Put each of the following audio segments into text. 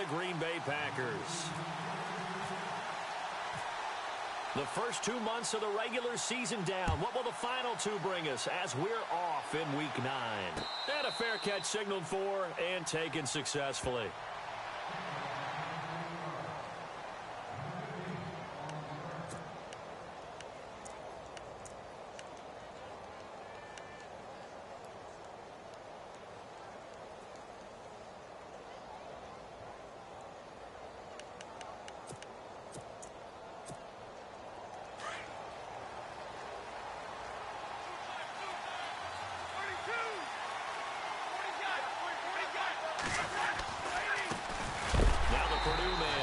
the Green Bay Packers. The first 2 months of the regular season down. What will the final two bring us as we're off in Week 9? And a fair catch signaled for and taken successfully.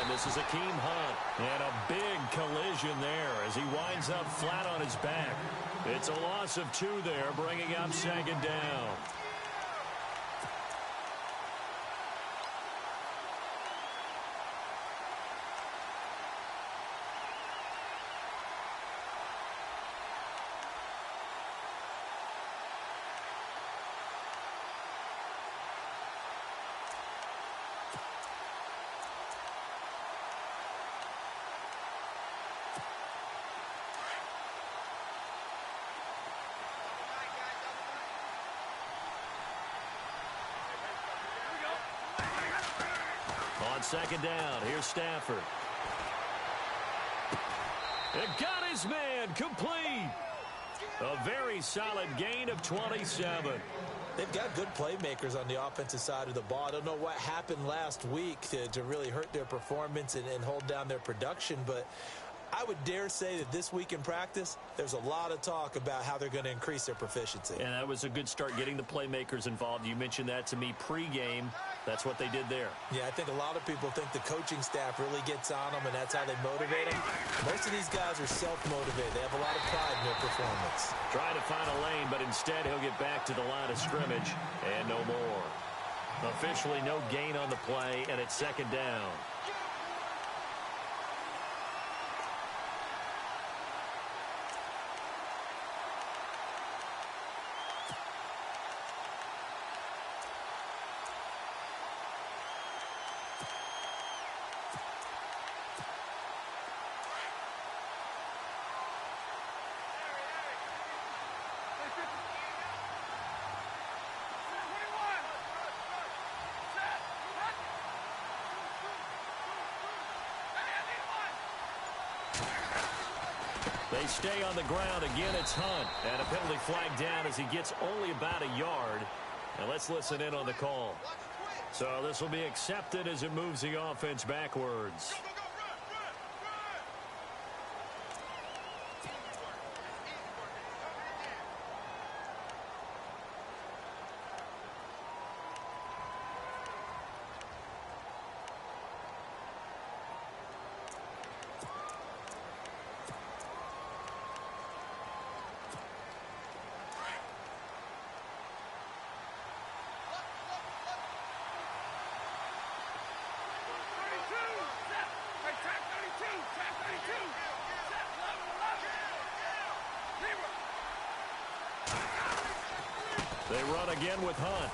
This is Akeem Hunt, and a big collision there as he winds up flat on his back. It's a loss of 2 there, bringing up second down. On second down, here's Stafford. It got his man complete. A very solid gain of 27. They've got good playmakers on the offensive side of the ball. I don't know what happened last week to really hurt their performance and hold down their production, but I would dare say that this week in practice, there's a lot of talk about how they're going to increase their proficiency. And that was a good start getting the playmakers involved. You mentioned that to me pregame. That's what they did there. Yeah, I think a lot of people think the coaching staff really gets on them, and that's how they motivate them. Most of these guys are self-motivated. They have a lot of pride in their performance. Trying to find a lane, but instead he'll get back to the line of scrimmage, and no more. Officially no gain on the play, and it's second down. They stay on the ground. Again, it's Hunt. And a penalty flag down as he gets only about a yard. And let's listen in on the call. So this will be accepted as it moves the offense backwards. They run again with Hunt.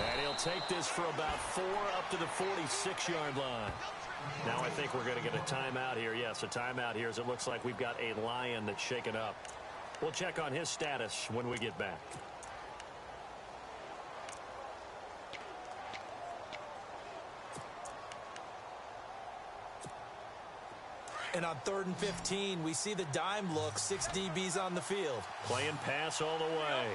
And he'll take this for about 4 up to the 46-yard line. Now I think we're going to get a timeout here. Yes, a timeout here as it looks like we've got a Lion that's shaken up. We'll check on his status when we get back. And on 3rd and 15, we see the dime look, 6 DBs on the field. Playing pass all the way.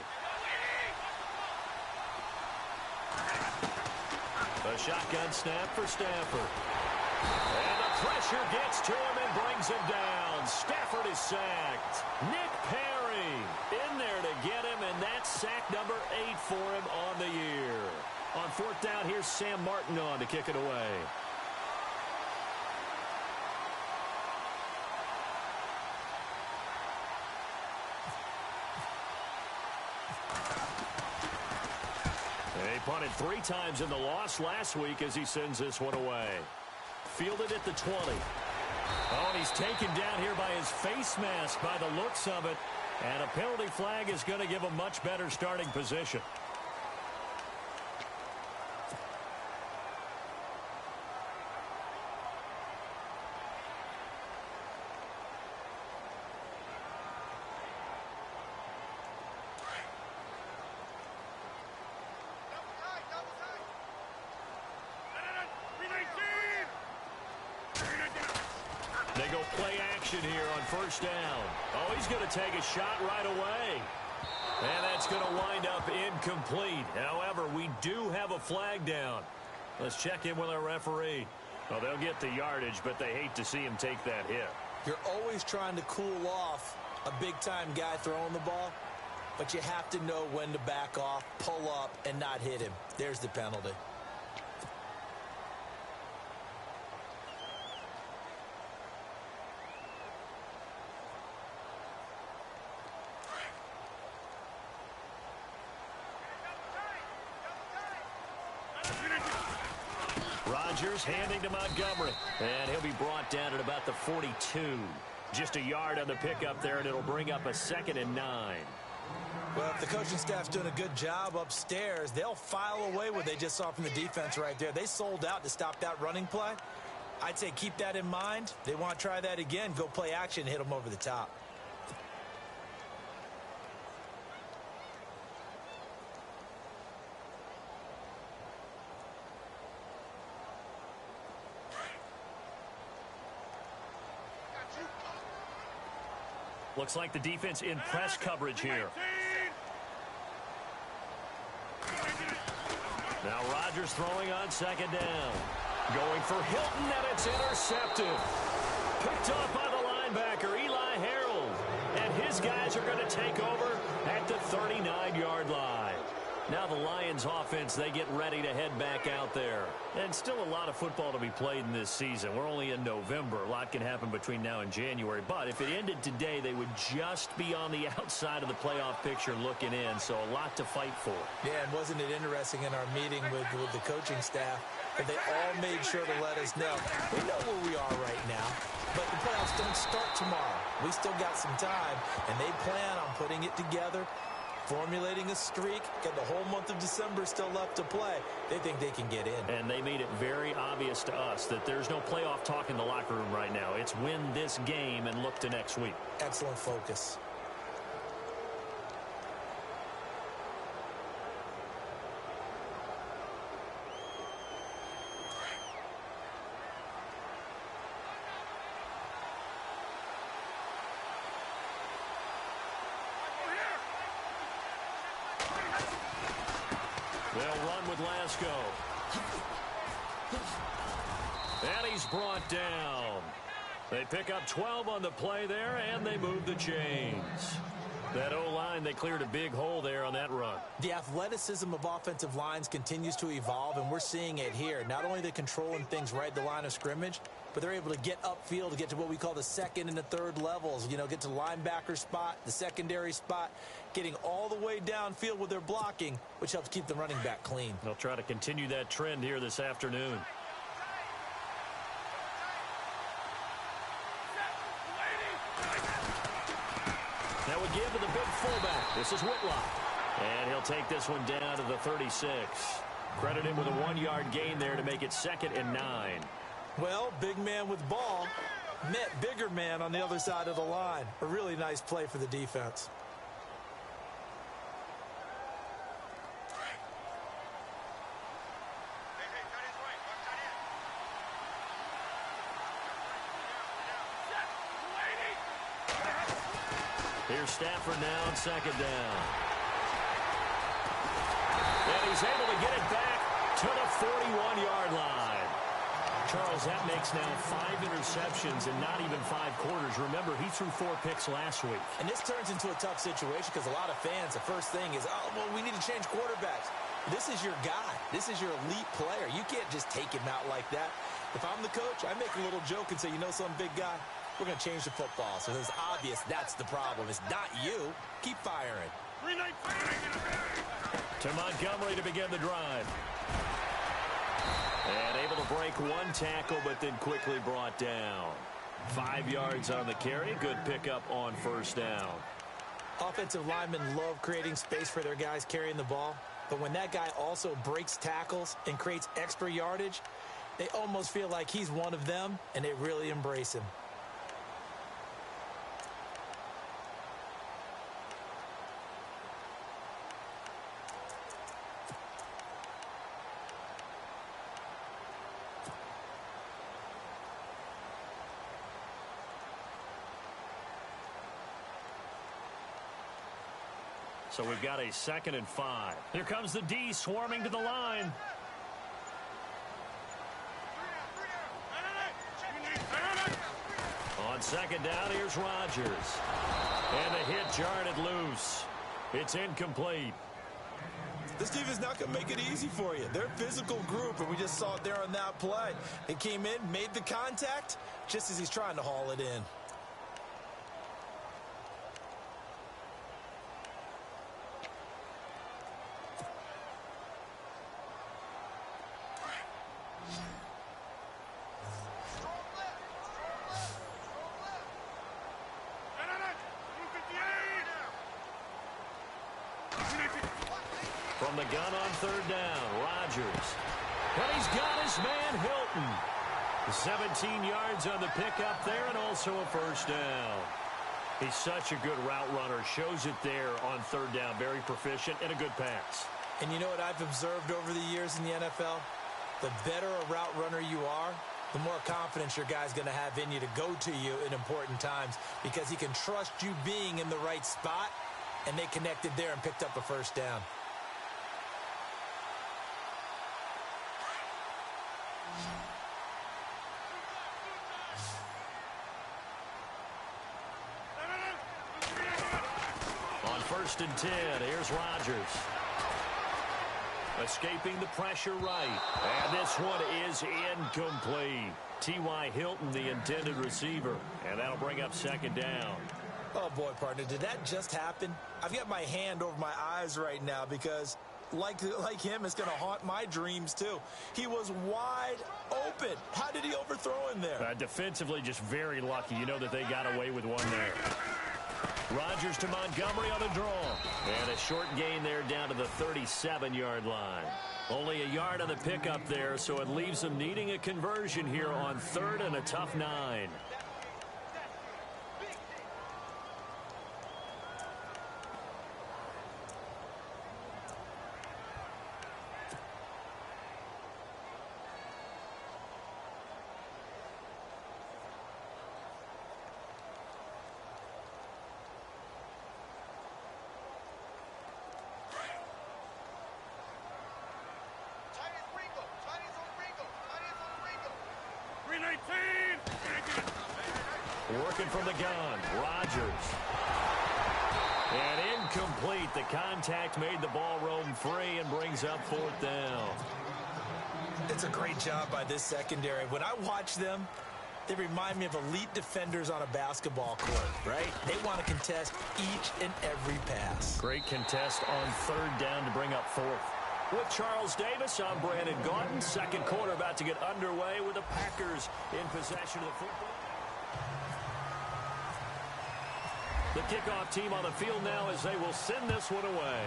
A shotgun snap for Stafford. And the pressure gets to him and brings him down. Stafford is sacked. Nick Perry in there to get him, and that's sack number 8 for him on the year. On 4th down, here's Sam Martin on to kick it away. He punted 3 times in the loss last week as he sends this one away. Fielded at the 20. Oh, and he's taken down here by his face mask by the looks of it. And a penalty flag is going to give a much better starting position. They go play action here on first down. Oh, he's going to take a shot right away. And that's going to wind up incomplete. However, we do have a flag down. Let's check in with our referee. Well, they'll get the yardage, but they hate to see him take that hit. You're always trying to cool off a big-time guy throwing the ball, but you have to know when to back off, pull up, and not hit him. There's the penalty. Rodgers handing to Montgomery. And he'll be brought down at about the 42. Just a yard on the pickup there, and it'll bring up a 2nd and 9. Well, if the coaching staff's doing a good job upstairs, they'll file away what they just saw from the defense right there. They sold out to stop that running play. I'd say keep that in mind. They want to try that again. Go play action, hit them over the top. Looks like the defense in press coverage here. Now Rodgers throwing on 2nd down. Going for Hilton, and it's intercepted. Picked off by the linebacker, Eli Harold. And his guys are going to take over at the 39-yard line. Now the Lions offense, they get ready to head back out there. And still a lot of football to be played in this season. We're only in November. A lot can happen between now and January. But if it ended today, they would just be on the outside of the playoff picture looking in. So a lot to fight for. Yeah, and wasn't it interesting in our meeting with the coaching staff that they all made sure to let us know. We know where we are right now, but the playoffs don't start tomorrow. We still got some time, and they plan on putting it together, formulating a streak, got the whole month of December still left to play. They think they can get in. And they made it very obvious to us that there's no playoff talk in the locker room right now. It's win this game and look to next week. Excellent focus. They'll run with Lasco. And he's brought down. They pick up 12 on the play there, and they move the chains. That O-line, they cleared a big hole there on that run. The athleticism of offensive lines continues to evolve, and we're seeing it here. Not only are they controlling things right at the line of scrimmage, but they're able to get upfield to get to what we call the 2nd and the 3rd levels. You know, get to the linebacker spot, the secondary spot, getting all the way downfield with their blocking, which helps keep the running back clean. They'll try to continue that trend here this afternoon. Now we give to the big fullback. This is Whitlock. And he'll take this one down to the 36. Credit him with a 1-yard gain there to make it 2nd and 9. Well, big man with ball met bigger man on the other side of the line. A really nice play for the defense. Here's Stafford now on 2nd down. And he's able to get it back to the 41-yard line. Charles, that makes now 5 interceptions in not even 5 quarters. Remember, he threw 4 picks last week. And this turns into a tough situation because a lot of fans, the first thing is, oh, well, we need to change quarterbacks. This is your guy. This is your elite player. You can't just take him out like that. If I'm the coach, I make a little joke and say, you know some big guy? We're going to change the football. So it's obvious that's the problem. It's not you. Keep firing. To Montgomery to begin the drive. And able to break 1 tackle, but then quickly brought down. 5 yards on the carry. Good pickup on first down. Offensive linemen love creating space for their guys carrying the ball. But when that guy also breaks tackles and creates extra yardage, they almost feel like he's one of them, and they really embrace him. So we've got a 2nd and 5. Here comes the D swarming to the line. On 2nd down, here's Rodgers. And the hit jarred it loose. It's incomplete. This defense not going to make it easy for you. They're a physical group, and we just saw it there on that play. He came in, made the contact, just as he's trying to haul it in. From the gun on 3rd down, Rodgers. And he's got his man, Hilton. 17 yards on the pickup there and also a 1st down. He's such a good route runner. Shows it there on 3rd down. Very proficient and a good pass. And you know what I've observed over the years in the NFL? The better a route runner you are, the more confidence your guy's going to have in you to go to you in important times because he can trust you being in the right spot, and they connected there and picked up a 1st down. On 1st and 10, here's Rodgers. Escaping the pressure right. And this one is incomplete. T.Y. Hilton, the intended receiver. And that'll bring up 2nd down. Oh, boy, partner, did that just happen? I've got my hand over my eyes right now because, like him, it's going to haunt my dreams, too. He was wide open. How did he overthrow him there? Defensively, just very lucky. You know that they got away with one there. Rodgers to Montgomery on the draw. And a short gain there down to the 37-yard line. Only a yard on the pickup there, so it leaves them needing a conversion here on 3rd and a tough 9. Working from the gun, Rodgers. And incomplete. The contact made the ball roam free and brings up 4th down. It's a great job by this secondary. When I watch them, they remind me of elite defenders on a basketball court, right? They want to contest each and every pass. Great contest on 3rd down to bring up 4th. With Charles Davis, I'm Brandon Gaunton. 2nd quarter about to get underway with the Packers in possession of the football. The kickoff team on the field now as they will send this one away.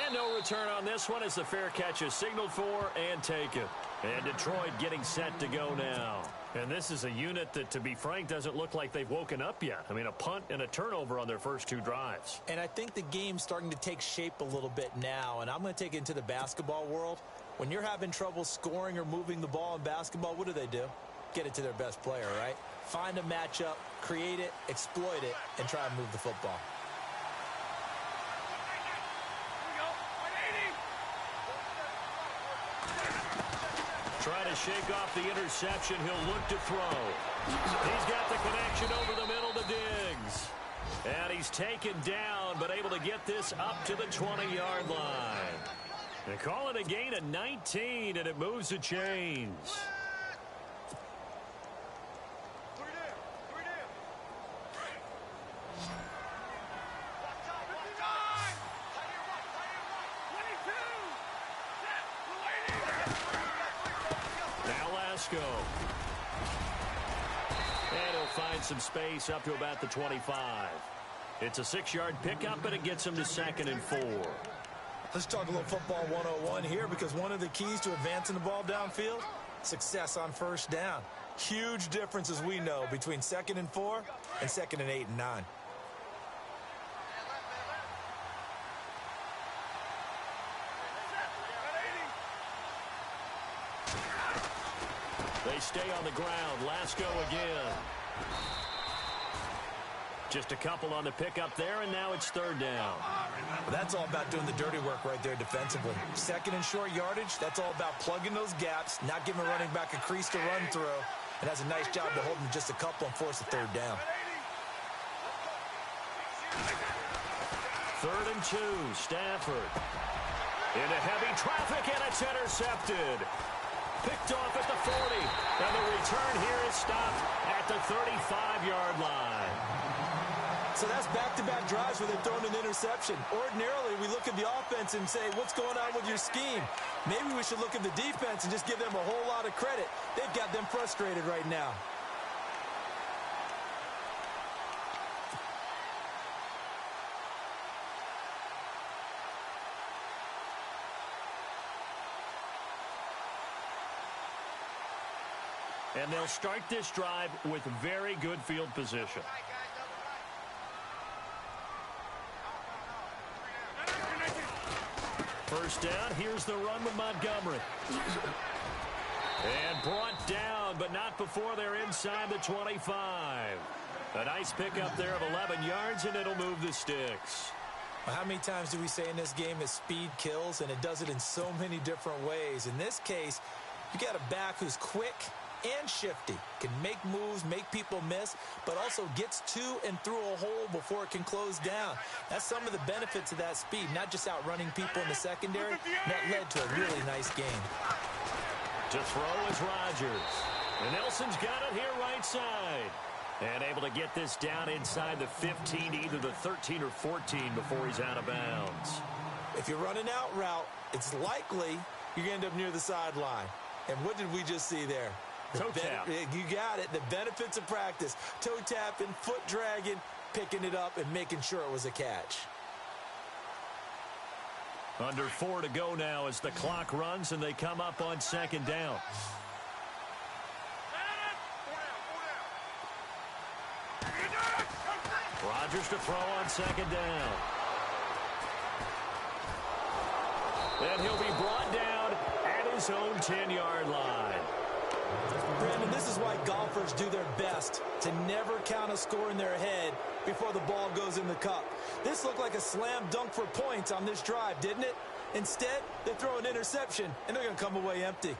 And no return on this one as the fair catch is signaled for and taken. And Detroit getting set to go now. And this is a unit that, to be frank, doesn't look like they've woken up yet. I mean, a punt and a turnover on their first 2 drives. And I think the game's starting to take shape a little bit now. And I'm going to take it into the basketball world. When you're having trouble scoring or moving the ball in basketball, what do? Get it to their best player, right? Find a matchup, create it, exploit it, and try and move the football. Trying to shake off the interception. He'll look to throw. He's got the connection over the middle to Diggs. And he's taken down, but able to get this up to the 20-yard line. They call it a gain of 19, and it moves the chains. And he'll find some space up to about the 25. It's a 6-yard pickup, and it gets him to 2nd and 4. Let's talk a little football 101 here, because one of the keys to advancing the ball downfield, success on 1st down. Huge difference, as we know, between 2nd and 4 and 2nd and 8 and 9. They stay on the ground. Lasco again. Just a couple on the pickup there, and now it's third down. Well, that's all about doing the dirty work right there defensively. Second and short yardage, that's all about plugging those gaps, not giving a running back a crease to run through, and has a nice job to hold them just a couple and force a third down. 3rd and 2, Stafford. Into heavy traffic, and it's intercepted. Picked off at the 40, and the return here is stopped at the 35-yard line. So that's back-to-back drives where they're throwing an interception. Ordinarily, we look at the offense and say, what's going on with your scheme? Maybe we should look at the defense and just give them a whole lot of credit. They've got them frustrated right now. And they'll start this drive with very good field position. First down, here's the run with Montgomery. And brought down, but not before they're inside the 25. A nice pickup there of 11 yards, and it'll move the sticks. Well, how many times do we say in this game that speed kills, and it does it in so many different ways? In this case, you got a back who's quick and shifty, can make moves, make people miss, but also gets to and through a hole before it can close down. That's some of the benefits of that speed, not just outrunning people in the secondary. That led to a really nice game. To throw is Rodgers. And Nelson's got it here right side. And able to get this down inside the 15, either the 13 or 14 before he's out of bounds. If you're running out route, it's likely you're going to end up near the sideline. And what did we just see there? Toe tap. You got it. The benefits of practice. Toe tapping, foot dragging, picking it up, and making sure it was a catch. Under 4 to go now as the clock runs and they come up on second down. Rodgers to throw on second down. And he'll be brought down at his own 10-yard line. Brandon, this is why golfers do their best to never count a score in their head before the ball goes in the cup. This looked like a slam dunk for points on this drive, didn't it? Instead, they throw an interception, and they're going to come away empty.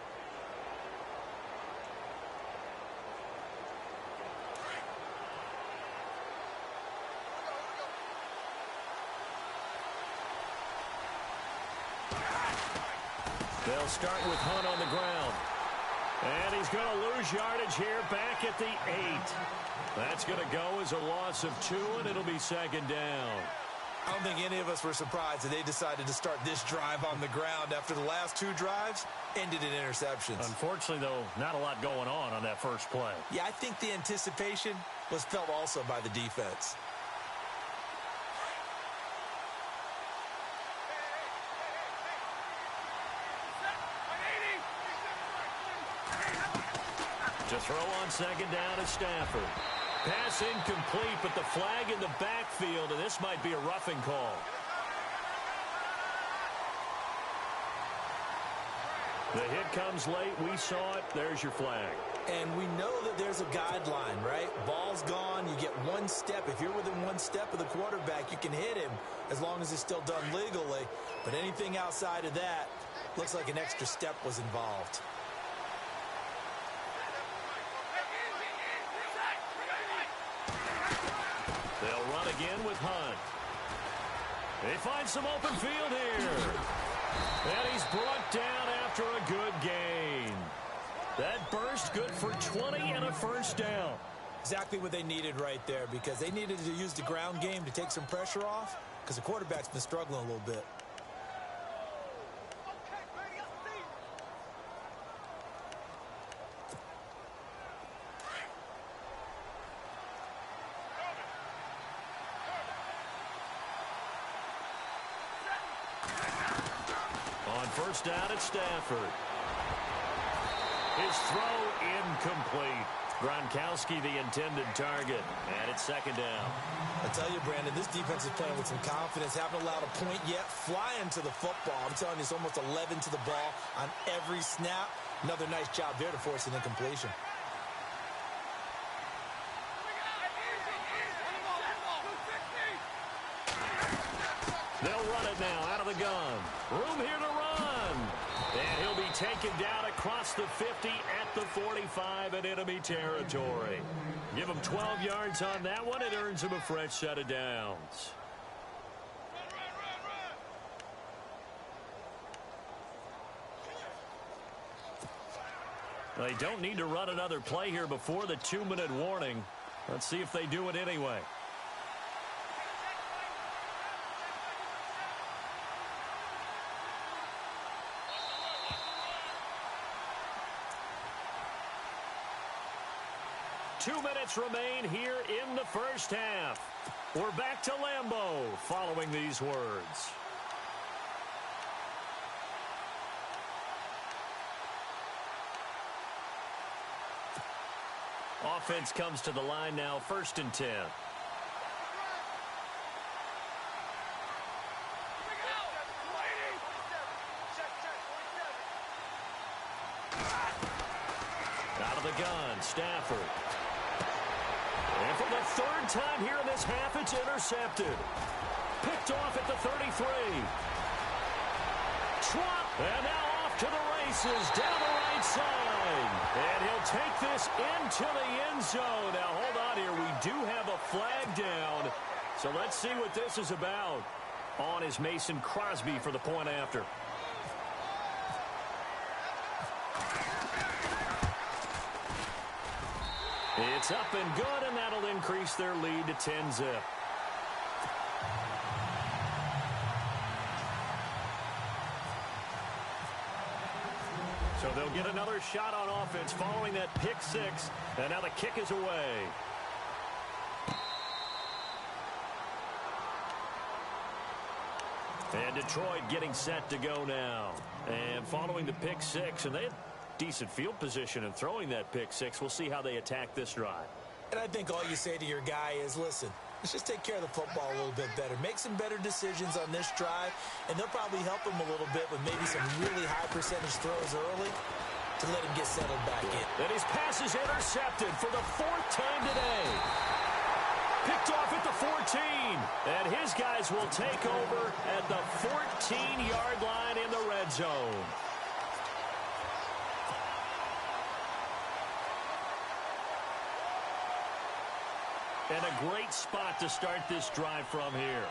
They'll start with Hunt on the ground. And he's going to lose yardage here back at the 8. That's going to go as a loss of 2, and it'll be second down. I don't think any of us were surprised that they decided to start this drive on the ground after the last 2 drives ended in interceptions. Unfortunately, though, not a lot going on that first play. Yeah, I think the anticipation was felt also by the defense. To throw on second down is Stafford. Pass incomplete, but the flag in the backfield, and this might be a roughing call. The hit comes late. We saw it. There's your flag. And we know that there's a guideline, right? Ball's gone. You get 1 step. If you're within 1 step of the quarterback, you can hit him as long as it's still done legally. But anything outside of that looks like an extra step was involved. They'll run again with Hunt. They find some open field here. And he's brought down after a good gain. That burst good for 20 and a first down. Exactly what they needed right there, because they needed to use the ground game to take some pressure off, because the quarterback's been struggling a little bit. First down at Stafford. His throw incomplete. Gronkowski the intended target. And it's second down. I tell you, Brandon, this defense is playing with some confidence. Haven't allowed a point yet. Flying to the football. I'm telling you, it's almost 11 to the ball on every snap. Another nice job there to force an incompletion. it now out of the gun. Room here to run. And he'll be taken down across the 50 at the 45 in enemy territory. Give him 12 yards on that one. It earns him a fresh set of downs. They don't need to run another play here before the 2-minute warning. Let's see if they do it anyway. Two minutes remain here in the first half. We're back to Lambeau following these words. Offense comes to the line now, 1st and 10. Out of the gun, Stafford. And for the 3rd time here in this half, it's intercepted. Picked off at the 33. Trump, and now off to the races down the right side. And he'll take this into the end zone. Now, hold on here. We do have a flag down. So let's see what this is about. On is Mason Crosby for the point after. It's up and good, and that'll increase their lead to 10-zip. So they'll get another shot on offense following that pick six, and now the kick is away. And Detroit getting set to go now. And following the pick six, and they had decent field position in throwing that pick six. We'll see how they attack this drive. And I think all you say to your guy is, listen, let's just take care of the football a little bit better. Make some better decisions on this drive, and they'll probably help him a little bit with maybe some really high percentage throws early to let him get settled back in. And his pass is intercepted for the 4th time today. Picked off at the 14. And his guys will take over at the 14-yard line in the red zone. And a great spot to start this drive from here.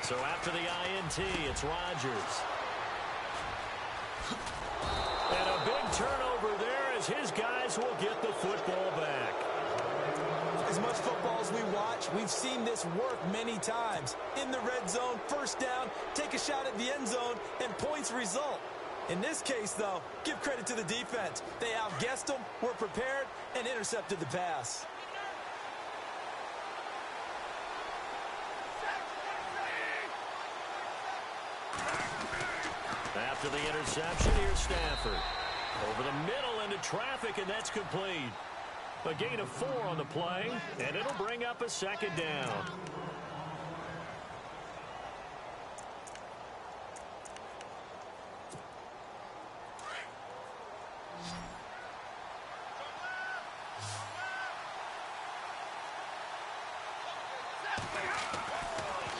So after the INT, it's Rodgers. And a big turnover there as his guys will get the football back. As much football as we watch, we've seen this work many times. In the red zone, 1st down, take a shot at the end zone, and points result. In this case, though, give credit to the defense. They outguessed them, were prepared, and intercepted the pass. After the interception, here's Stafford. Over the middle into traffic, and that's complete. A gain of 4 on the play, and it'll bring up a 2nd down.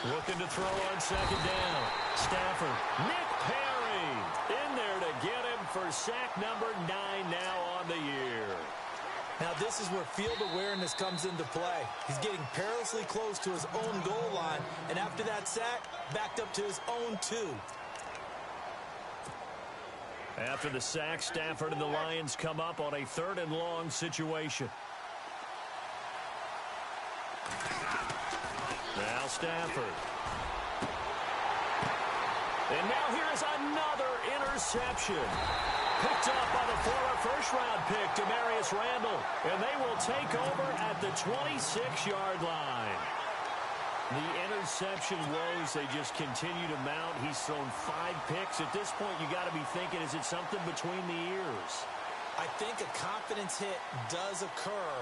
Looking to throw on 2nd down. Stafford. Nick Perry in there to get him for sack number 9 now on the year. Now this is where field awareness comes into play. He's getting perilously close to his own goal line, and after that sack, backed up to his own 2. After the sack, Stafford and the Lions come up on a 3rd and long situation. Now Stafford. And now here is another interception. Picked up by the former first-round pick, Demarius Randall. And they will take over at the 26-yard line. The interception woes, they just continue to mount. He's thrown 5 picks. At this point, you got to be thinking, is it something between the ears? I think a confidence hit does occur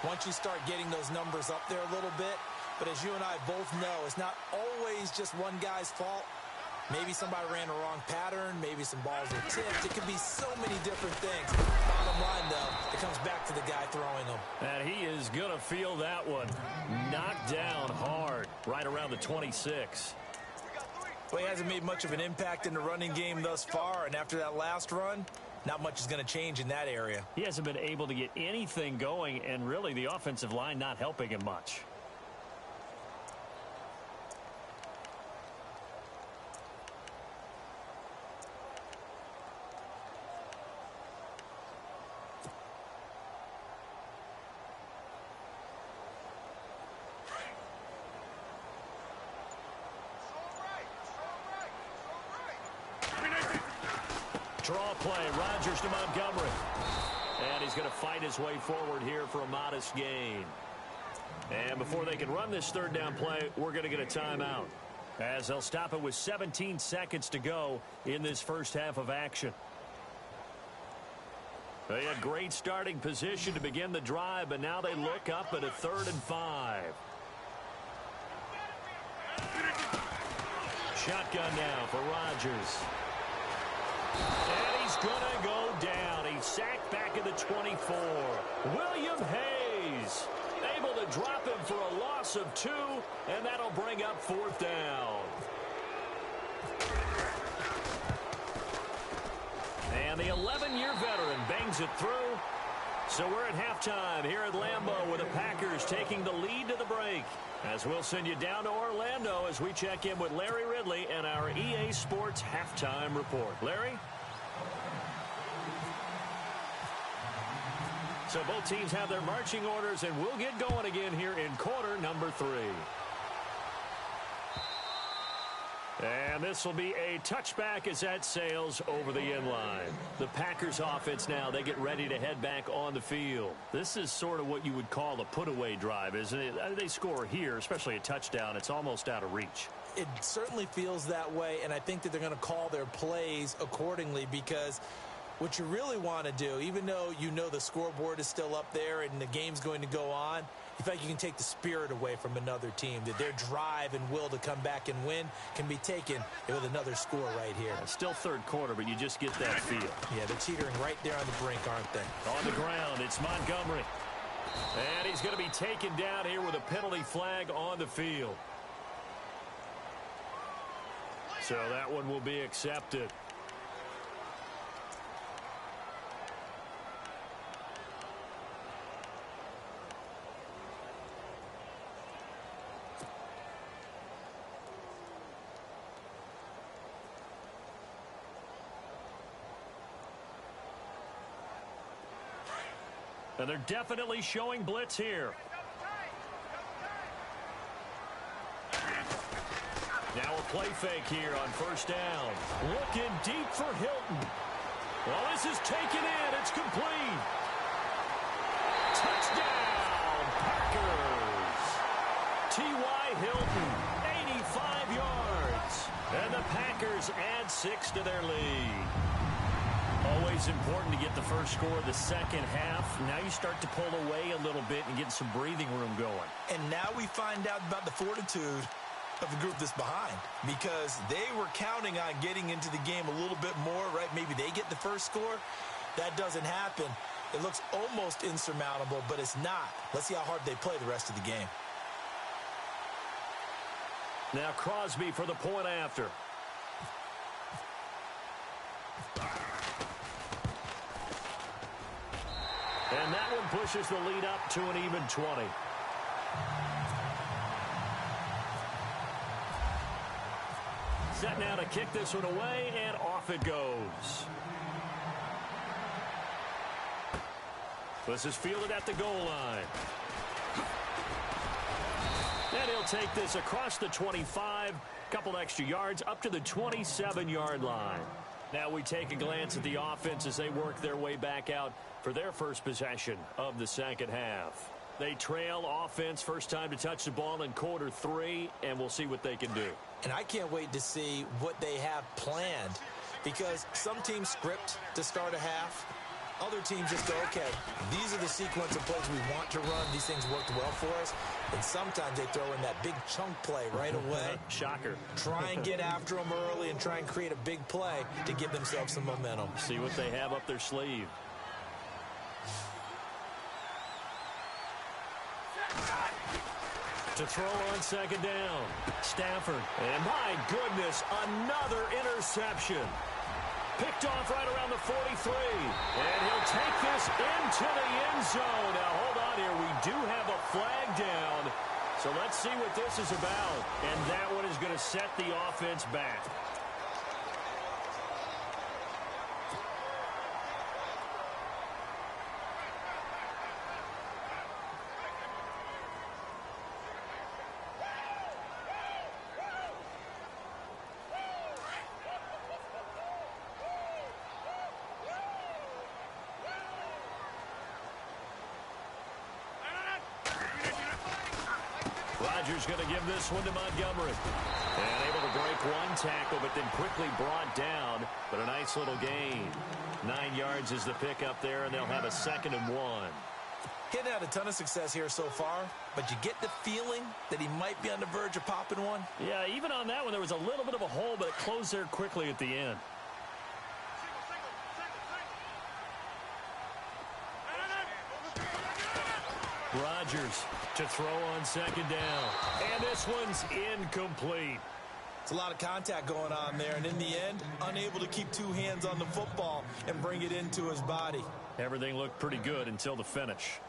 once you start getting those numbers up there a little bit. But as you and I both know, it's not always just one guy's fault. Maybe somebody ran a wrong pattern. Maybe some balls were tipped. It could be so many different things. Bottom Bottom line, though, it comes back to the guy throwing them. And he is going to feel that one. Knocked down hard right around the 26. Well, he hasn't made much of an impact in the running game thus far, and after that last run, not much is going to change in that area. He hasn't been able to get anything going, and really the offensive line not helping him much. Draw play, Rodgers to Montgomery. And he's going to fight his way forward here for a modest gain. And before they can run this third down play, we're going to get a timeout, as they'll stop it with 17 seconds to go in this first half of action. They had great starting position to begin the drive, but now they look up at a 3rd and 5. Shotgun now for Rodgers. And he's going to go down. He's sacked back at the 24. William Hayes able to drop him for a loss of 2, and that'll bring up 4th down. And the 11-year veteran bangs it through. So we're at halftime here at Lambeau with the Packers taking the lead to the break. As we'll send you down to Orlando as we check in with Larry Ridley and our EA Sports Halftime Report. Larry? So both teams have their marching orders, and we'll get going again here in quarter number 3. And this will be a touchback as that sails over the end line. The Packers offense now, they get ready to head back on the field. This is sort of what you would call a put-away drive, isn't it? They score here, especially a touchdown. It's almost out of reach. It certainly feels that way, and I think that they're going to call their plays accordingly, because what you really want to do, even though you know the scoreboard is still up there and the game's going to go on, you feel like you can take the spirit away from another team, that their drive and will to come back and win can be taken with another score right here. Still third quarter, but you just get that feel. Yeah, they're teetering right there on the brink, aren't they? On the ground, it's Montgomery. And he's going to be taken down here with a penalty flag on the field. So that one will be accepted. And they're definitely showing blitz here. Now a play fake here on first down. Looking deep for Hilton. Well, this is taken in. It's complete. Touchdown, Packers. T.Y. Hilton, 85 yards. And the Packers add 6 to their lead. Always important to get the first score of the second half. Now you start to pull away a little bit and get some breathing room going. And now we find out about the fortitude of the group that's behind, because they were counting on getting into the game a little bit more, right? Maybe they get the first score. That doesn't happen. It looks almost insurmountable, but it's not. Let's see how hard they play the rest of the game. Now Crosby for the point after. And that one pushes the lead up to an even 20. Set now to kick this one away, and off it goes. This is fielded at the goal line. And he'll take this across the 25, couple extra yards, up to the 27-yard line. Now we take a glance at the offense as they work their way back out for their first possession of the second half. They trail offense, first time to touch the ball in quarter 3, and we'll see what they can do. And I can't wait to see what they have planned, because some teams script to start a half. Other teams just go, okay, these are the sequence of plays we want to run. These things worked well for us. And sometimes they throw in that big chunk play right away. Shocker. Try and get after them early and try and create a big play to give themselves some momentum. See what they have up their sleeve. To throw on second down. Stafford. And my goodness, another interception. Picked off right around the 43. And he'll take this into the end zone. Now, hold on here. We do have a flag down. So let's see what this is about. And that one is going to set the offense back. Rodgers going to give this one to Montgomery. And able to break one tackle, but then quickly brought down. But a nice little gain. 9 yards is the pickup there, and they'll have a 2nd and 1. Getting had a ton of success here so far, but you get the feeling that he might be on the verge of popping one. Yeah, even on that one, there was a little bit of a hole, but it closed there quickly at the end. Rodgers to throw on second down. And this one's incomplete. It's a lot of contact going on there, and in the end, unable to keep 2 hands on the football and bring it into his body. Everything looked pretty good until the finish.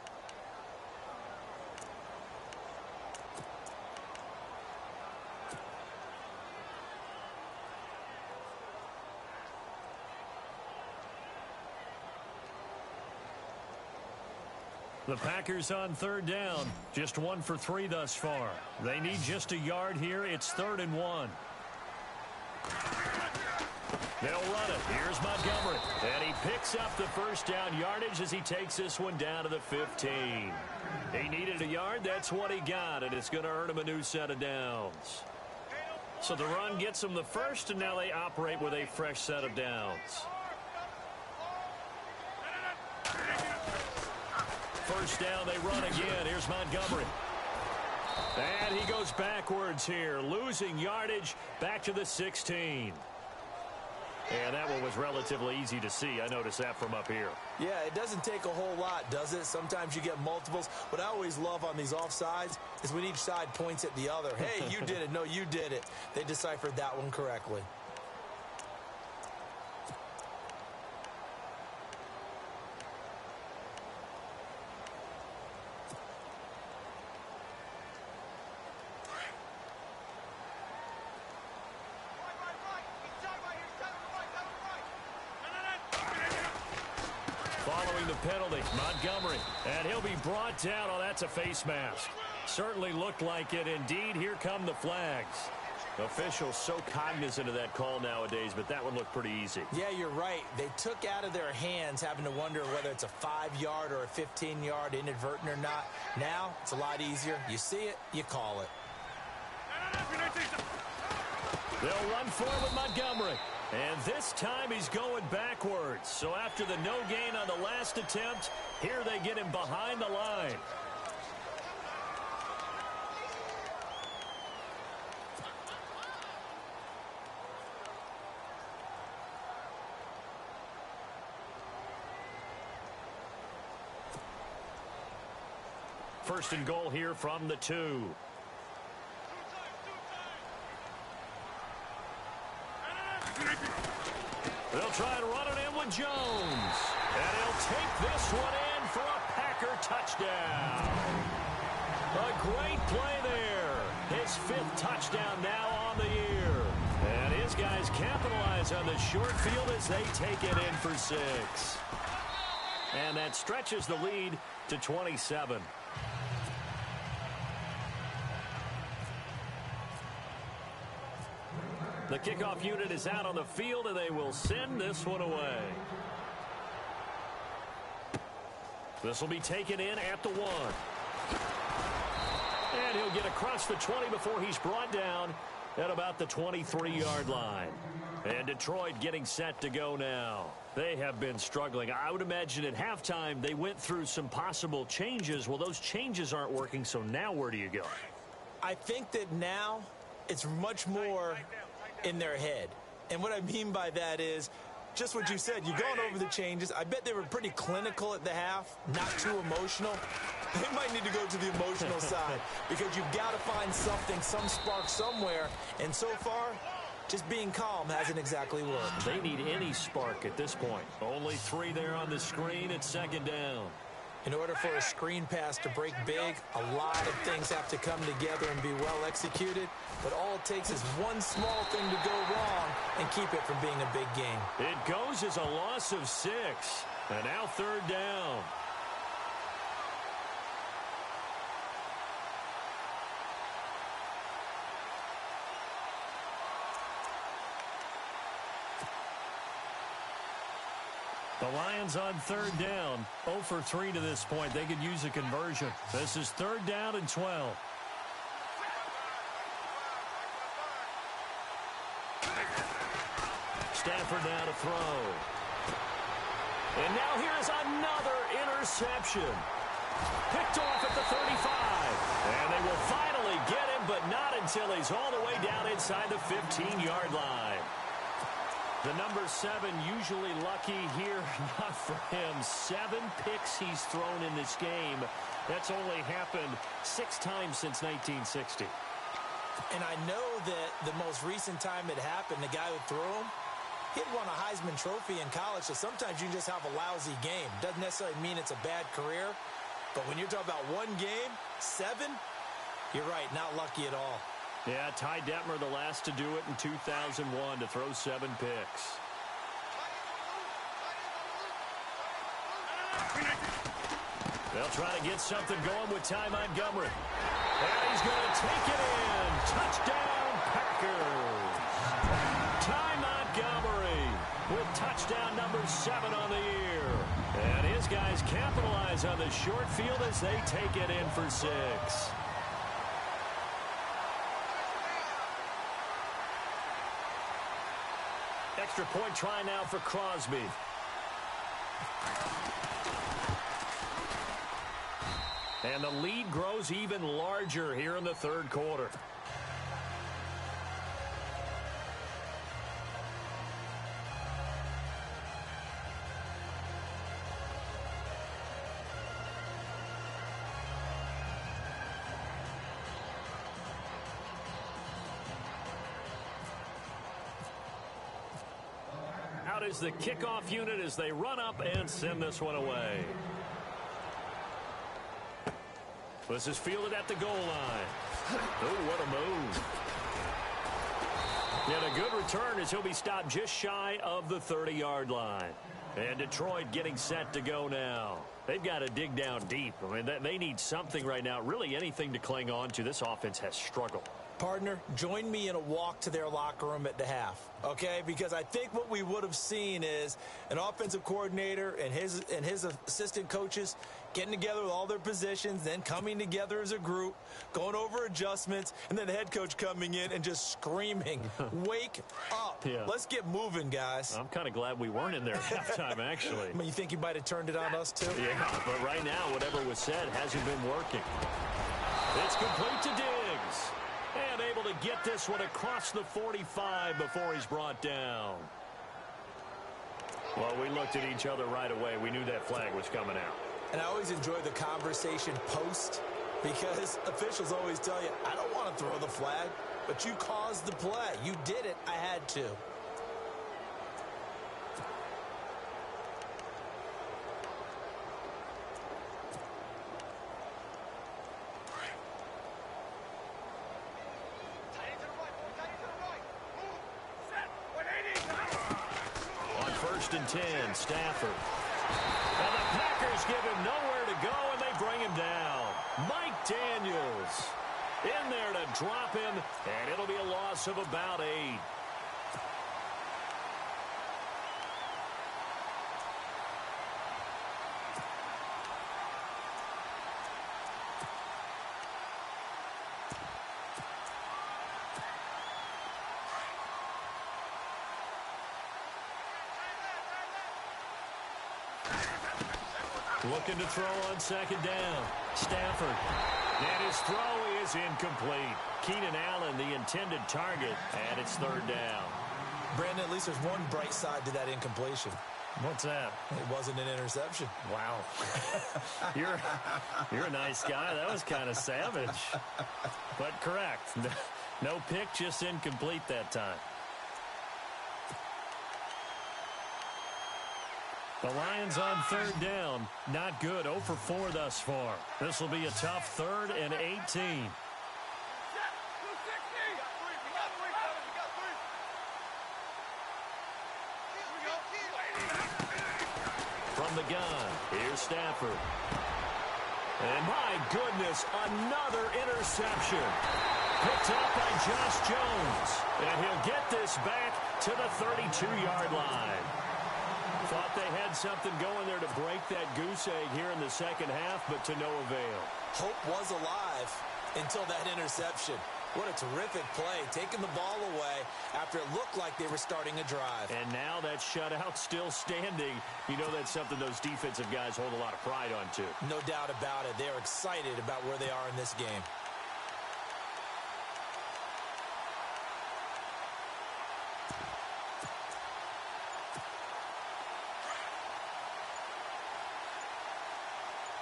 The Packers on 3rd down. Just 1 for 3 thus far. They need just a yard here. It's 3rd and 1. They'll run it. Here's Montgomery. And he picks up the first down yardage as he takes this one down to the 15. He needed a yard. That's what he got. And it's going to earn him a new set of downs. So the run gets him the first, and now they operate with a fresh set of downs. First down, they run again. Here's Montgomery. And he goes backwards here, losing yardage back to the 16. And that one was relatively easy to see. I noticed that from up here. Yeah, it doesn't take a whole lot, does it? Sometimes you get multiples. What I always love on these offsides is when each side points at the other. Hey, you did it. No, you did it. They deciphered that one correctly. Following the penalty, Montgomery. And he'll be brought down. Oh, that's a face mask. Certainly looked like it. Indeed, here come the flags. Officials so cognizant of that call nowadays, but that one looked pretty easy. Yeah, you're right. They took out of their hands having to wonder whether it's a 5-yard or a 15-yard inadvertent or not. Now, it's a lot easier. You see it, you call it. They'll run forward with Montgomery. And this time he's going backwards. So after the no gain on the last attempt, here they get him behind the line. First and goal here from the 2. They'll try and run it in with Jones. And he'll take this one in for a Packer touchdown. A great play there. His 5th touchdown now on the year. And his guys capitalize on the short field as they take it in for 6. And that stretches the lead to 27. The kickoff unit is out on the field, and they will send this one away. This will be taken in at the 1. And he'll get across the 20 before he's brought down at about the 23-yard line. And Detroit getting set to go now. They have been struggling. I would imagine at halftime they went through some possible changes. Well, those changes aren't working, so now where do you go? I think that now it's much more in their head. And what I mean by that is just what you said. You're going over the changes. I bet they were pretty clinical at the half, not too emotional. they might need to go to the emotional side because you've got to find something, some spark somewhere. And so far, just being calm hasn't exactly worked. They need any spark at this point. Only 3 there on the screen at second down. In order for a screen pass to break big, a lot of things have to come together and be well executed. But all it takes is one small thing to go wrong and keep it from being a big game. It goes as a loss of 6. And now third down. The Lions on third down. 0 for 3 to this point. They could use a conversion. This is third down and 12. Stafford now to throw. And now here's another interception. Picked off at the 35. And they will finally get him, but not until he's all the way down inside the 15-yard line. The number 7 usually lucky here, not for him. 7 picks he's thrown in this game. That's only happened 6 times since 1960. And I know that the most recent time it happened, the guy who threw him, he'd won a Heisman Trophy in college, so sometimes you just have a lousy game. Doesn't necessarily mean it's a bad career, but when you're talking about one game, 7, you're right, not lucky at all. Yeah, Ty Detmer, the last to do it in 2001 to throw 7 picks. They'll try to get something going with Ty Montgomery. And he's going to take it in. Touchdown, Packers. Ty Montgomery with touchdown number 7 on the year. And his guys capitalize on the short field as they take it in for 6. Extra point try now for Crosby. And the lead grows even larger here in the third quarter. Out is the kickoff unit as they run up and send this one away. This is fielded at the goal line. Oh, what a move. And a good return as he'll be stopped just shy of the 30-yard line. And Detroit getting set to go now. They've got to dig down deep. I mean, they need something right now, really anything to cling on to. This offense has struggled. Partner, join me in a walk to their locker room at the half, okay? Because I think what we would have seen is an offensive coordinator and his assistant coaches getting together with all their positions, then coming together as a group, going over adjustments, and then the head coach coming in and just screaming, wake up. Yeah. Let's get moving, guys. I'm kind of glad we weren't in there at halftime, actually. I mean, you think you might have turned it on us, too? Yeah, but right now, whatever was said hasn't been working. It's complete to Diggs. And able to get this one across the 45 before he's brought down. Well, we looked at each other right away. We knew that flag was coming out. And I always enjoy the conversation post because officials always tell you, I don't want to throw the flag, but you caused the play. You did it. I had to. And 10, Stafford. And the Packers give him nowhere to go, and they bring him down. Mike Daniels in there to drop him, and it'll be a loss of about 8. Looking to throw on second down. Stafford. And his throw is incomplete. Keenan Allen, the intended target, and it's third down. Brandon, at least there's one bright side to that incompletion. What's that? It wasn't an interception. Wow. You're a nice guy. That was kind of savage. But correct. No pick, just incomplete that time. The Lions on third down. Not good. 0 for 4 thus far. This will be a tough 3rd and 18. From the gun, here's Stafford. And my goodness, another interception. Picked up by Josh Jones. And he'll get this back to the 32-yard line. Thought they had something going there to break that goose egg here in the second half, but to no avail. Hope was alive until that interception. What a terrific play, taking the ball away after it looked like they were starting a drive. And now that shutout still standing. You know that's something those defensive guys hold a lot of pride on, too. No doubt about it. They're excited about where they are in this game.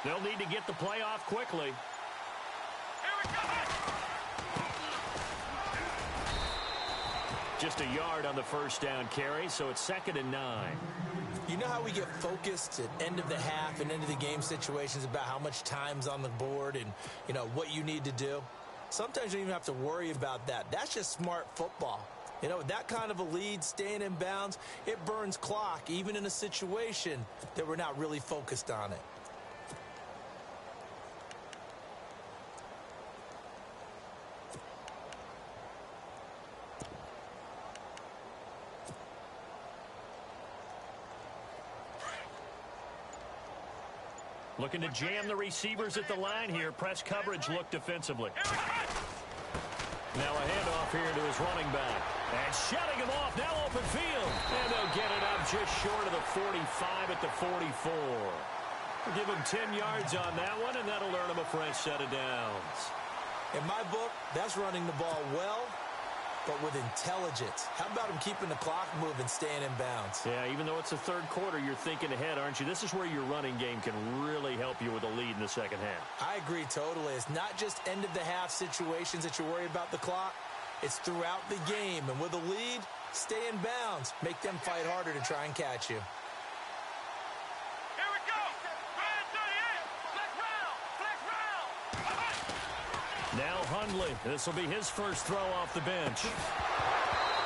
They'll need to get the play off quickly. Here we go. Just a yard on the first down carry, so it's 2nd and 9. You know how we get focused at end of the half and end of the game situations about how much time's on the board and, you know, what you need to do? Sometimes you don't even have to worry about that. That's just smart football. You know, with that kind of a lead, staying in bounds, it burns clock, even in a situation that we're not really focused on it. Looking to jam the receivers at the line here. Press coverage look defensively. Now a handoff here to his running back. And shutting him off, now open field. And they'll get it up just short of the 45 at the 44. We'll give him 10 yards on that one, and that'll earn him a fresh set of downs. In my book, that's running the ball well, but with intelligence. How about him keeping the clock moving, staying in bounds? Yeah, even though it's the third quarter, you're thinking ahead, aren't you? This is where your running game can really help you with a lead in the second half. I agree totally. It's not just end-of-the-half situations that you're worried about the clock. It's throughout the game. And with a lead, stay in bounds. Make them fight harder to try and catch you. Here we go. Flex round. Now Hundley. This will be his first throw off the bench.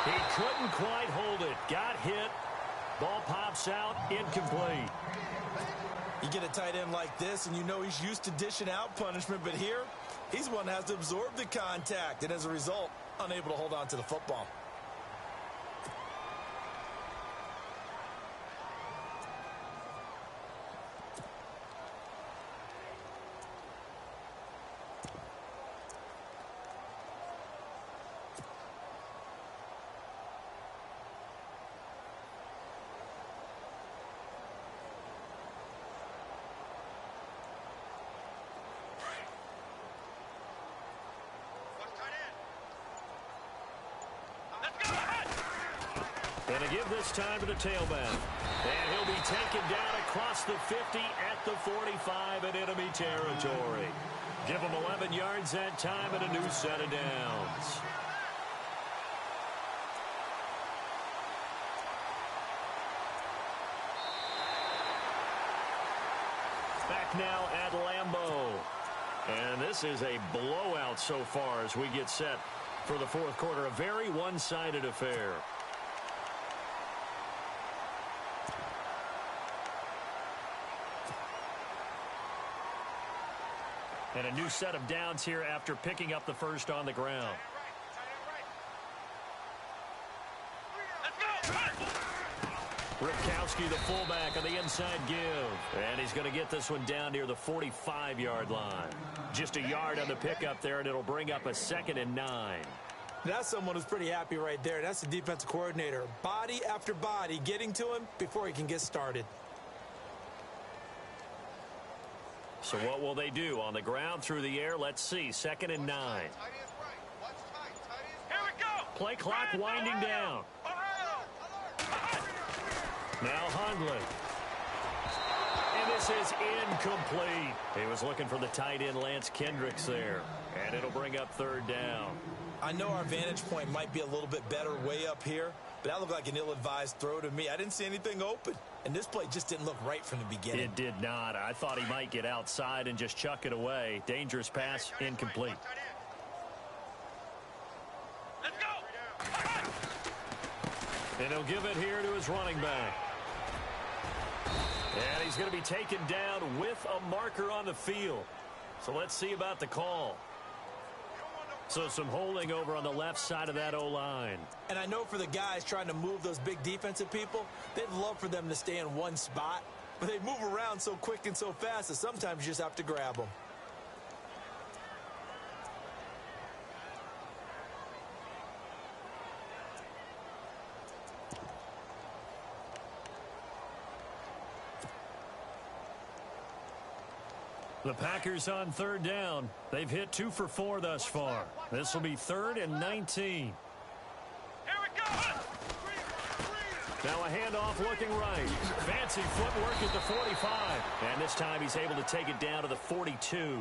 He couldn't quite hold it. Got hit. Ball pops out. Incomplete. You get a tight end like this, and you know he's used to dishing out punishment, but here, he's one that has to absorb the contact, and as a result, unable to hold on to the football. And to give this time to the tailback. And he'll be taken down across the 50 at the 45 in enemy territory. Give him 11 yards that time and a new set of downs. Back now at Lambeau. And this is a blowout so far as we get set for the fourth quarter. A very one-sided affair. And a new set of downs here after picking up the first on the ground. Ripkowski, the fullback, on the inside give. And he's going to get this one down near the 45-yard line. Just a yard on the pickup there, and it'll bring up a 2nd and 9. That's someone who's pretty happy right there. That's the defensive coordinator. Body after body getting to him before he can get started. So what will they do? On the ground, through the air, let's see. 2nd and 9. Here we go. Play clock winding down. Now Hundley. And this is incomplete. He was looking for the tight end Lance Kendricks there. And it'll bring up third down. I know our vantage point might be a little bit better way up here, but that looked like an ill-advised throw to me. I didn't see anything open, and this play just didn't look right from the beginning. It did not. I thought he might get outside and just chuck it away. Dangerous pass, incomplete. Let's go. And he'll give it here to his running back. And he's going to be taken down with a marker on the field. So let's see about the call. So some holding over on the left side of that O-line. And I know for the guys trying to move those big defensive people, they'd love for them to stay in one spot. But they move around so quick and so fast that sometimes you just have to grab them. The Packers on third down. They've hit 2 for 4 thus far. This will be 3rd and 19. Here we go. Now a handoff looking right. Fancy footwork at the 45. And this time he's able to take it down to the 42.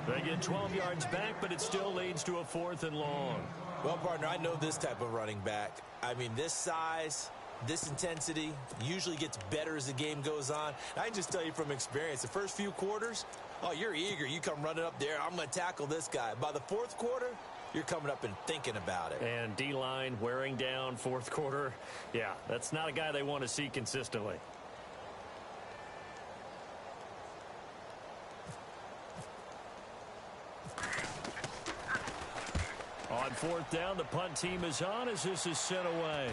They get 12 yards back, but it still leads to a 4th and long. Well, partner, I know this type of running back. I mean, this size, this intensity usually gets better as the game goes on. I can just tell you from experience, the first few quarters, oh, you're eager. You come running up there. I'm going to tackle this guy. By the 4th quarter, you're coming up and thinking about it. And D-line wearing down 4th quarter. Yeah, that's not a guy they want to see consistently. On 4th down, the punt team is on as this is sent away.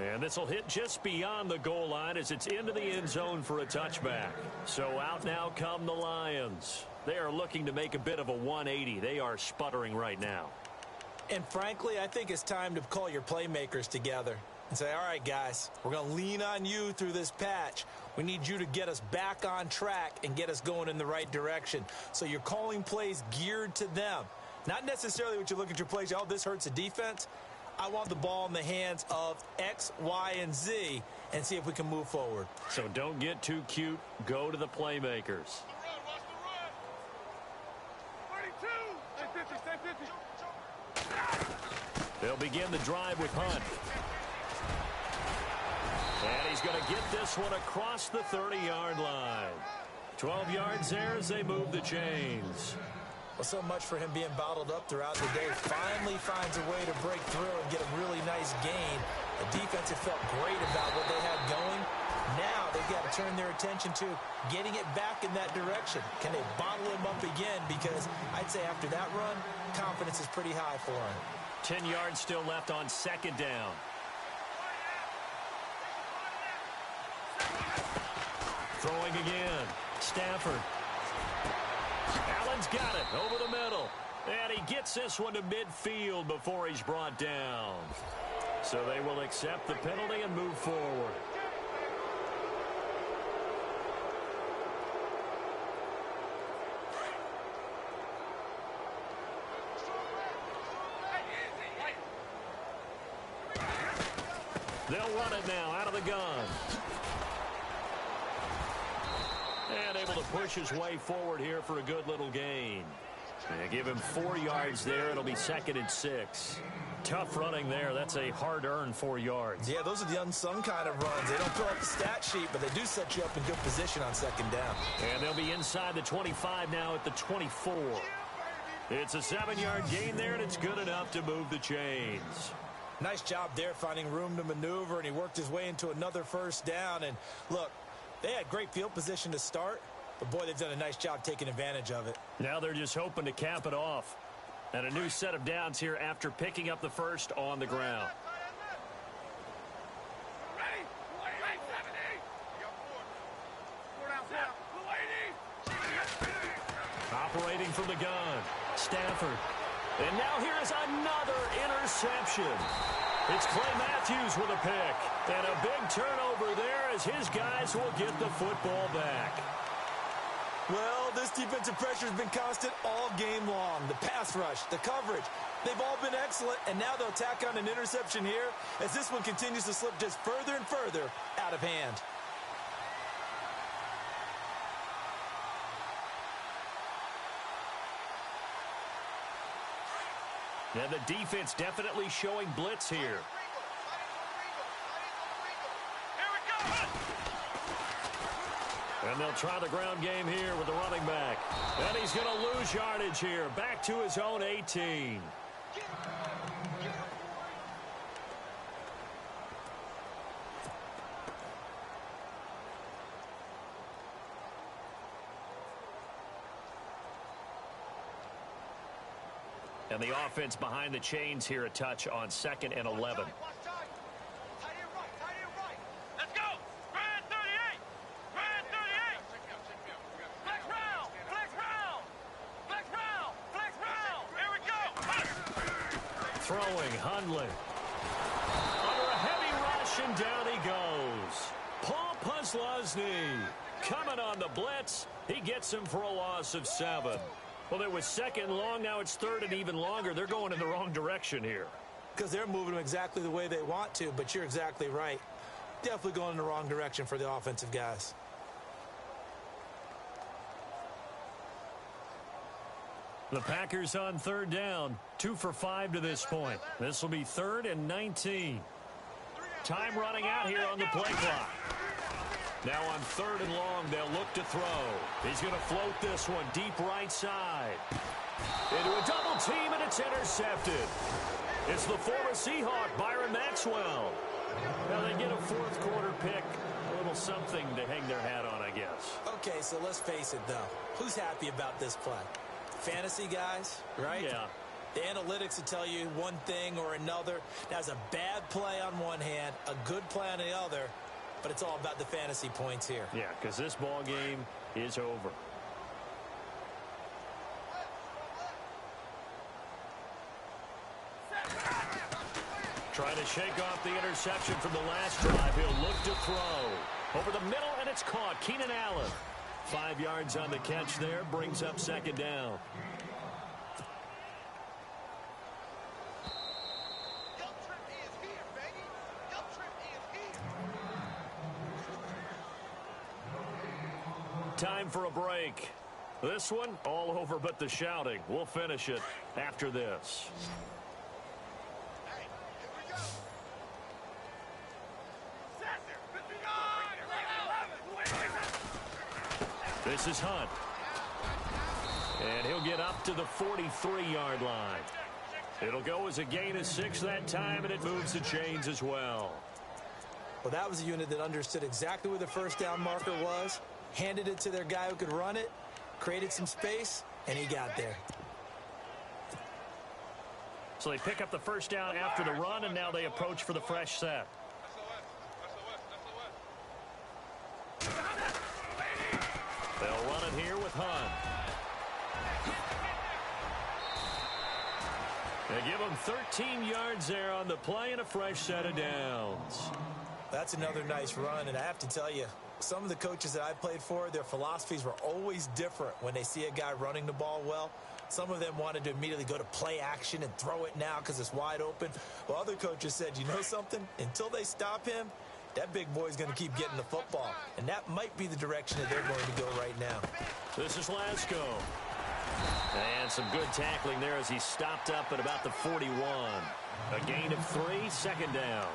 And this will hit just beyond the goal line as it's into the end zone for a touchback. So out now come the Lions. They are looking to make a bit of a 180. They are sputtering right now. And frankly, I think it's time to call your playmakers together and say, all right, guys, we're going to lean on you through this patch. We need you to get us back on track and get us going in the right direction. So you're calling plays geared to them. Not necessarily what you look at your plays, oh, this hurts the defense. I want the ball in the hands of X, Y, and Z and see if we can move forward. So don't get too cute. Go to the playmakers. They'll begin the drive with Hunt. And he's going to get this one across the 30-yard line. 12 yards there as they move the chains. Well, so much for him being bottled up throughout the day. Finally finds a way to break through and get a really nice gain. The defense had felt great about what they had going. Now they've got to turn their attention to getting it back in that direction. Can they bottle him up again? Because I'd say after that run, confidence is pretty high for him. 10 yards still left on 2nd down. Throwing again. Stafford. Allen's got it over the middle. And he gets this one to midfield before he's brought down. So they will accept the penalty and move forward. They'll run it now out of the gun. And able to push his way forward here for a good little gain. And give him 4 yards there. It'll be 2nd and 6. Tough running there. That's a hard-earned 4 yards. Yeah, those are the unsung kind of runs. They don't fill up the stat sheet, but they do set you up in good position on 2nd down. And they'll be inside the 25 now at the 24. It's a 7-yard gain there, and it's good enough to move the chains. Nice job there finding room to maneuver, and he worked his way into another 1st down. And look, they had great field position to start, but boy, they've done a nice job taking advantage of it. Now they're just hoping to cap it off. And a new set of downs here after picking up the 1st on the ground. Operating from the gun, Stafford. And now here's another interception. It's Clay Matthews with a pick. And a big turnover there as his guys will get the football back. Well, this defensive pressure has been constant all game long. The pass rush, the coverage, They've all been excellent, and now they'll tack on an interception here as this one continues to slip just further and further out of hand. And the defense definitely showing blitz here. And they'll try the ground game here with the running back. And he's going to lose yardage here. Back to his own 18. And the offense behind the chains here, a touch on 2nd and 11. Throwing, Hundley. Under a heavy rush, and down he goes. Paul Puslosny coming on the blitz. He gets him for a loss of 7. Well, it was 2nd and long. Now it's 3rd and even longer. They're going in the wrong direction here. Because they're moving them exactly the way they want to, but you're exactly right. Definitely going in the wrong direction for the offensive guys. The Packers on 3rd down. 2 for 5 to this point. This will be 3rd and 19. Time running out here on the play clock. Now on 3rd and long, they'll look to throw. He's going to float this one deep right side. Into a double team, and it's intercepted. It's the former Seahawk, Byron Maxwell. Now they get a 4th quarter pick. A little something to hang their hat on, I guess. Okay, so let's face it, though. Who's happy about this play? Fantasy guys, right? Yeah. The analytics will tell you one thing or another. That's a bad play on one hand, a good play on the other, but it's all about the fantasy points here. Yeah, because this ball game is over. Trying to shake off the interception from the last drive. He'll look to throw. Over the middle, and it's caught. Keenan Allen. 5 yards on the catch there. Brings up 2nd down. Time for a break. This one, all over but the shouting. We'll finish it after this. This is Hunt. And he'll get up to the 43-yard line. It'll go as a gain of 6 that time, and it moves the chains as well. Well, that was a unit that understood exactly where the first down marker was, handed it to their guy who could run it, created some space, and he got there. So they pick up the first down after the run, and now they approach for the fresh set. They'll run it here with Hunt. They give him 13 yards there on the play and a fresh set of downs. That's another nice run, and I have to tell you, some of the coaches that I played for, their philosophies were always different when they see a guy running the ball well. Some of them wanted to immediately go to play action and throw it now because it's wide open. While other coaches said, you know something? Until they stop him, that big boy's going to keep getting the football. And that might be the direction that they're going to go right now. This is Lasko. And some good tackling there as he stopped up at about the 41. A gain of 3, 2nd down.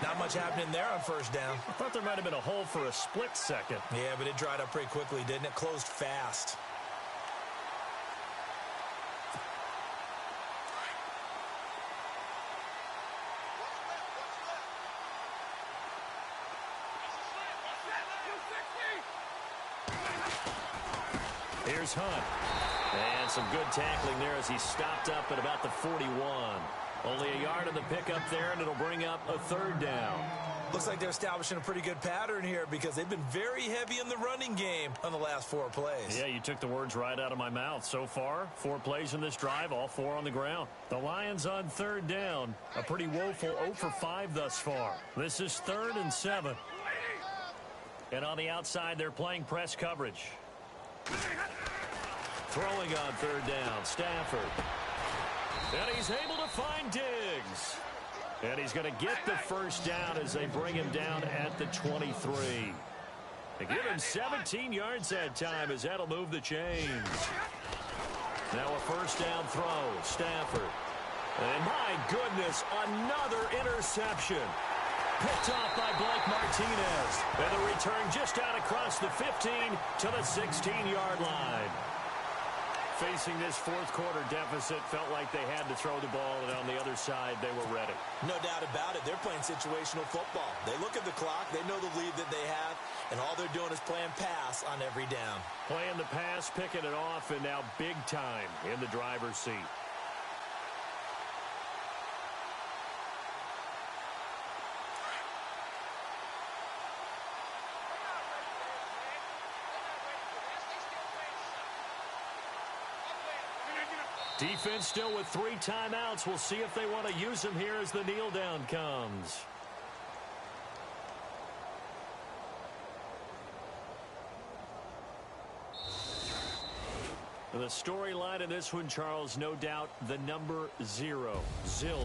Not much happening there on first down. I thought there might have been a hole for a split second. Yeah, but it dried up pretty quickly, didn't it? Closed fast. Here's Hunt. And some good tackling there as he stopped up at about the 41. Only a yard on the pickup there, and it'll bring up a 3rd down. Looks like they're establishing a pretty good pattern here because they've been very heavy in the running game on the last 4 plays. Yeah, you took the words right out of my mouth. So far, 4 plays in this drive, all 4 on the ground. The Lions on 3rd down. A pretty woeful 0 for 5 thus far. This is 3rd and 7. And on the outside, they're playing press coverage. Throwing on 3rd down, Stafford. And he's able to find Diggs. And he's going to get the first down as they bring him down at the 23. They give him 17 yards that time as that'll move the chains. Now a first down throw. Stafford. And my goodness, another interception. Picked off by Blake Martinez. And the return just out across the 15 to the 16-yard line. Facing this fourth quarter deficit, felt like they had to throw the ball, and on the other side, they were ready. No doubt about it. They're playing situational football. They look at the clock. They know the lead that they have, and all they're doing is playing pass on every down. Playing the pass, picking it off, and now big time in the driver's seat. Defense still with 3 timeouts. We'll see if they want to use them here as the kneel down comes. The storyline in this one, Charles, no doubt the number 0. Zill.